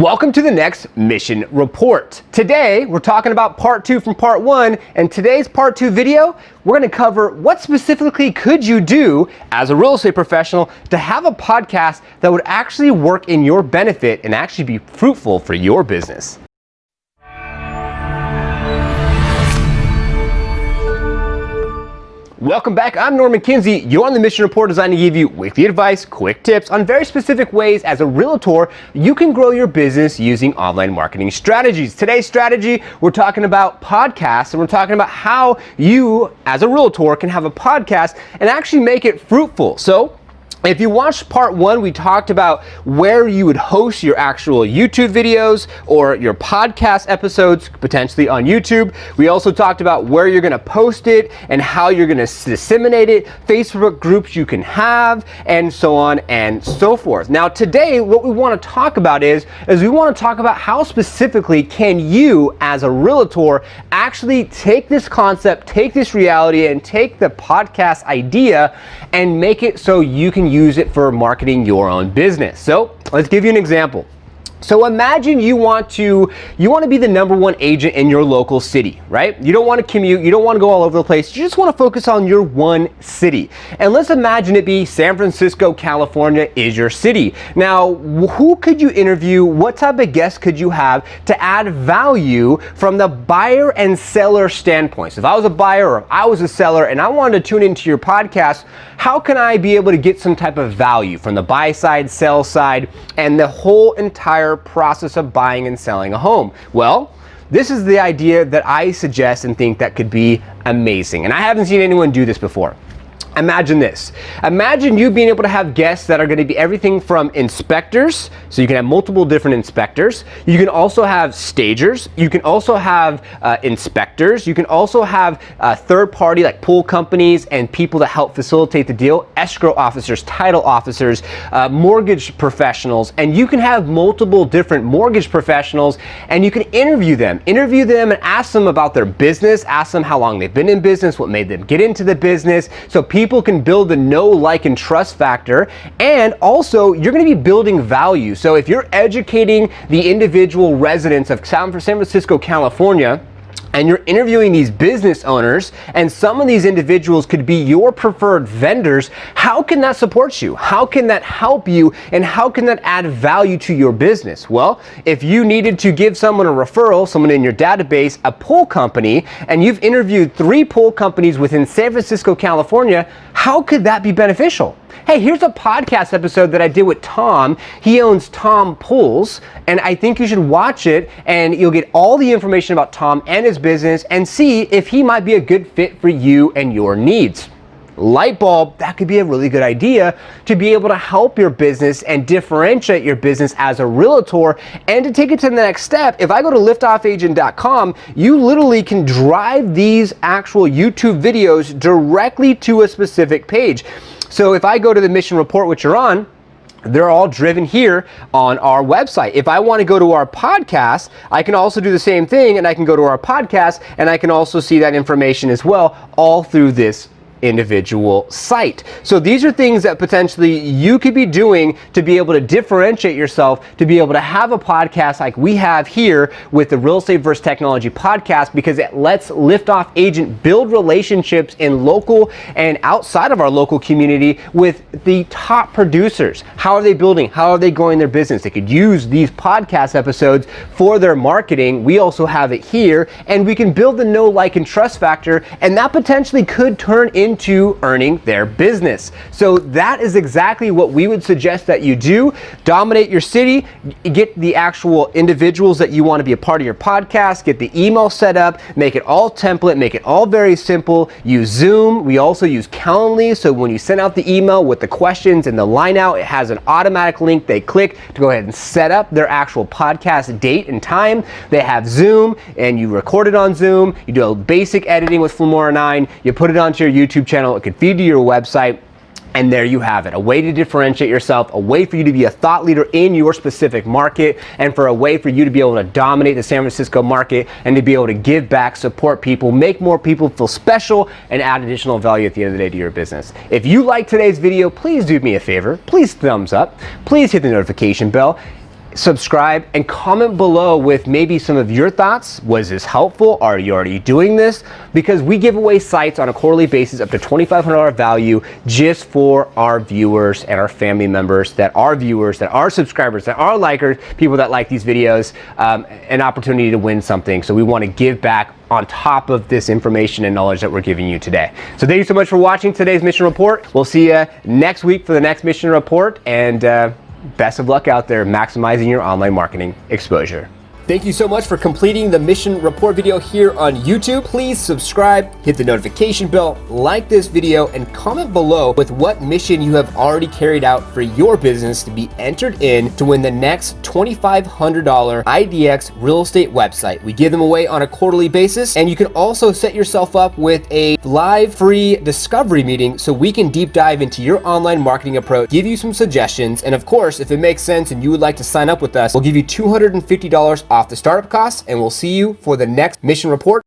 Welcome to the next mission report. Today, we're talking about part 2 from part 1, and today's part 2 video, we're going to cover what specifically could you do as a real estate professional to have a podcast that would actually work in your benefit and actually be fruitful for your business. Welcome back. I'm Norman Kinsey. You're on the Mission Report, designed to give you weekly advice, quick tips on very specific ways as a realtor you can grow your business using online marketing strategies. Today's strategy, we're talking about podcasts, and we're talking about how you as a realtor can have a podcast and actually make it fruitful. So if you watched part 1, we talked about where you would host your actual YouTube videos or your podcast episodes, potentially on YouTube. We also talked about where you're going to post it and how you're going to disseminate it, Facebook groups you can have, and so on and so forth. Now today, what we want to talk about is we want to talk about how specifically can you as a realtor actually take this concept, take this reality, and take the podcast idea and make it so you can use it for marketing your own business. So let's give you an example. So imagine you want to be the #1 agent in your local city, right? You don't want to commute, you don't want to go all over the place, you just want to focus on your one city. And let's imagine it be San Francisco, California is your city. Now, who could you interview? What type of guests could you have to add value from the buyer and seller standpoint? So if I was a buyer or if I was a seller and I wanted to tune into your podcast, how can I be able to get some type of value from the buy side, sell side, and the whole entire process of buying and selling a home? Well, this is the idea that I suggest and think that could be amazing. And I haven't seen anyone do this before. Imagine this. Imagine you being able to have guests that are going to be everything from inspectors, so you can have multiple different inspectors. You can also have stagers. You can also have inspectors. You can also have third party like pool companies and people that help facilitate the deal, escrow officers, title officers, mortgage professionals, and you can have multiple different mortgage professionals and you can interview them and ask them about their business, ask them how long they've been in business, what made them get into the business, so people can build the know, like, and trust factor. And also, you're going to be building value. So if you're educating the individual residents of San Francisco, California, and you're interviewing these business owners, and some of these individuals could be your preferred vendors, how can that support you? How can that help you? And how can that add value to your business? Well, if you needed to give someone a referral, someone in your database, a pool company, and you've interviewed 3 pool companies within San Francisco, California, how could that be beneficial? Hey, here's a podcast episode that I did with Tom. He owns Tom Pools, and I think you should watch it, and you'll get all the information about Tom and his business and see if he might be a good fit for you and your needs. Light bulb, that could be a really good idea to be able to help your business and differentiate your business as a realtor. And to take it to the next step, if I go to liftoffagent.com, you literally can drive these actual YouTube videos directly to a specific page. So if I go to the Mission Report, which you're on, they're all driven here on our website. If I want to go to our podcast, I can also do the same thing, and I can go to our podcast and I can also see that information as well, all through this individual site. So these are things that potentially you could be doing to be able to differentiate yourself, to be able to have a podcast like we have here with the Real Estate vs. Technology podcast, because it lets Liftoff Agent build relationships in local and outside of our local community with the top producers. How are they building? How are they growing their business? They could use these podcast episodes for their marketing. We also have it here, and we can build the know, like, and trust factor, and that potentially could turn into earning their business. So that is exactly what we would suggest that you do. Dominate your city, get the actual individuals that you want to be a part of your podcast, get the email set up, make it all template, make it all very simple. Use Zoom. We also use Calendly, so when you send out the email with the questions and the line out, it has an automatic link they click to go ahead and set up their actual podcast date and time. They have Zoom, and you record it on Zoom. You do a basic editing with Flamora 9. You put it onto your YouTube channel. It could feed to your website. And there you have it, a way to differentiate yourself, a way for you to be a thought leader in your specific market, and for a way for you to be able to dominate the San Francisco market and to be able to give back, support people, make more people feel special, and add additional value at the end of the day to your business. If you like today's video, please do me a favor. Please thumbs up. Please hit the notification bell. subscribe, and comment below with maybe some of your thoughts. Was this helpful? Are you already doing this? Because we give away sites on a quarterly basis up to $2,500 value just for our viewers and our family members that are viewers, that are subscribers, that are likers, people that like these videos, an opportunity to win something. So we want to give back on top of this information and knowledge that we're giving you today. So thank you so much for watching today's mission report. We'll see you next week for the next mission report, and best of luck out there maximizing your online marketing exposure. Thank you so much for completing the mission report video here on YouTube. Please subscribe, hit the notification bell, like this video, and comment below with what mission you have already carried out for your business to be entered in to win the next $2,500 IDX real estate website. We give them away on a quarterly basis, and you can also set yourself up with a live free discovery meeting so we can deep dive into your online marketing approach, give you some suggestions, and of course, if it makes sense and you would like to sign up with us, we'll give you $250 off the startup costs, and we'll see you for the next mission report.